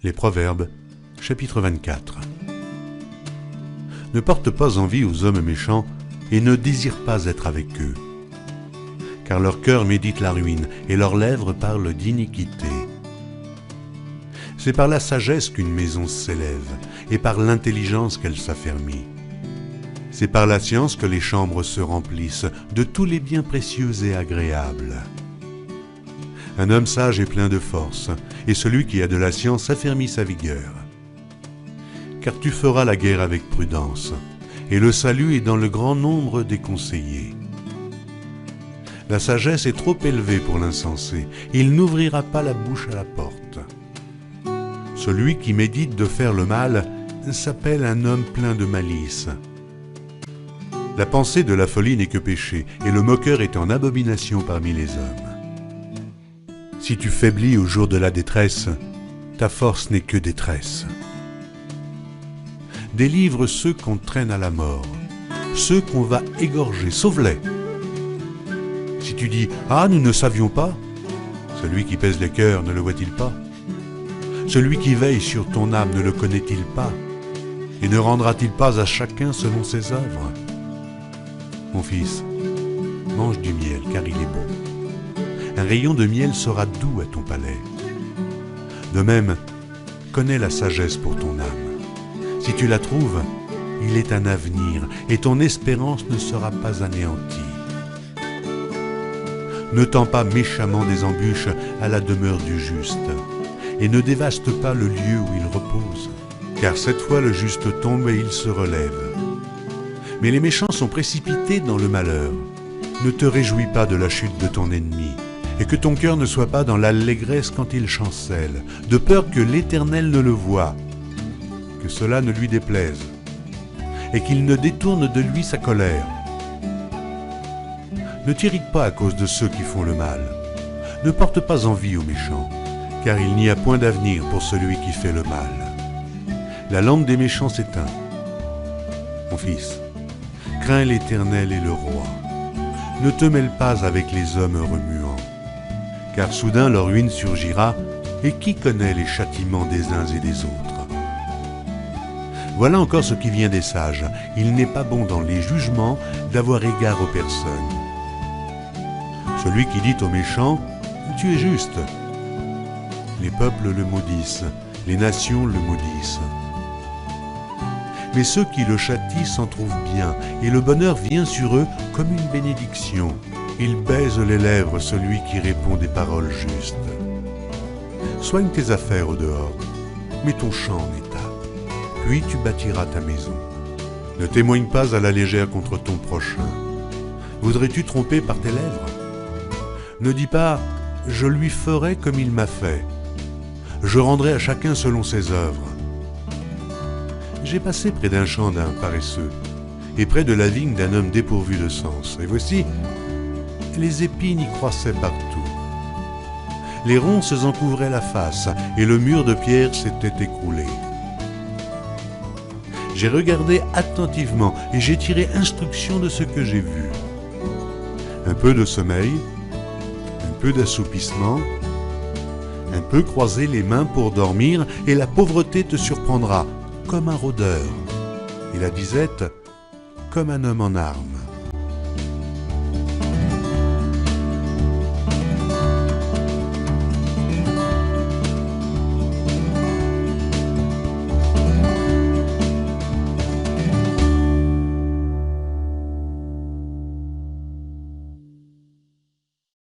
Les Proverbes, chapitre 24. Ne porte pas envie aux hommes méchants et ne désire pas être avec eux. Car leur cœur médite la ruine et leurs lèvres parlent d'iniquité. C'est par la sagesse qu'une maison s'élève et par l'intelligence qu'elle s'affermit. C'est par la science que les chambres se remplissent de tous les biens précieux et agréables. Un homme sage est plein de force, et celui qui a de la science affermit sa vigueur. Car tu feras la guerre avec prudence, et le salut est dans le grand nombre des conseillers. La sagesse est trop élevée pour l'insensé, il n'ouvrira pas la bouche à la porte. Celui qui médite de faire le mal s'appelle un homme plein de malice. La pensée de la folie n'est que péché, et le moqueur est en abomination parmi les hommes. Si tu faiblis au jour de la détresse, ta force n'est que détresse. Délivre ceux qu'on traîne à la mort, ceux qu'on va égorger, sauve-les. Si tu dis « Ah, nous ne savions pas », celui qui pèse les cœurs ne le voit-il pas? Celui qui veille sur ton âme ne le connaît-il pas? Et ne rendra-t-il pas à chacun selon ses œuvres? Mon fils, mange du miel car il est bon. Un rayon de miel sera doux à ton palais. De même, connais la sagesse pour ton âme. Si tu la trouves, il est un avenir et ton espérance ne sera pas anéantie. Ne tends pas méchamment des embûches à la demeure du juste et ne dévaste pas le lieu où il repose, car cette fois le juste tombe et il se relève. Mais les méchants sont précipités dans le malheur. Ne te réjouis pas de la chute de ton ennemi, et que ton cœur ne soit pas dans l'allégresse quand il chancelle, de peur que l'Éternel ne le voie, que cela ne lui déplaise, et qu'il ne détourne de lui sa colère. Ne t'irrite pas à cause de ceux qui font le mal. Ne porte pas envie aux méchants, car il n'y a point d'avenir pour celui qui fait le mal. La lampe des méchants s'éteint. Mon fils, crains l'Éternel et le roi. Ne te mêle pas avec les hommes remuants, car soudain leur ruine surgira, et qui connaît les châtiments des uns et des autres? Voilà encore ce qui vient des sages. Il n'est pas bon dans les jugements d'avoir égard aux personnes. Celui qui dit aux méchants « Tu es juste », les peuples le maudissent, les nations le maudissent. Mais ceux qui le châtient s'en trouvent bien, et le bonheur vient sur eux comme une bénédiction. Il baise les lèvres celui qui répond des paroles justes. Soigne tes affaires au dehors, mets ton champ en état, puis tu bâtiras ta maison. Ne témoigne pas à la légère contre ton prochain. Voudrais-tu tromper par tes lèvres? Ne dis pas « Je lui ferai comme il m'a fait. Je rendrai à chacun selon ses œuvres. » J'ai passé près d'un champ d'un paresseux, et près de la vigne d'un homme dépourvu de sens. Et voici, les épines y croissaient partout. Les ronces en couvraient la face, et le mur de pierre s'était écroulé. J'ai regardé attentivement, et j'ai tiré instruction de ce que j'ai vu. Un peu de sommeil, un peu d'assoupissement, un peu croiser les mains pour dormir, et la pauvreté te surprendra, comme un rôdeur, et la disette, comme un homme en armes.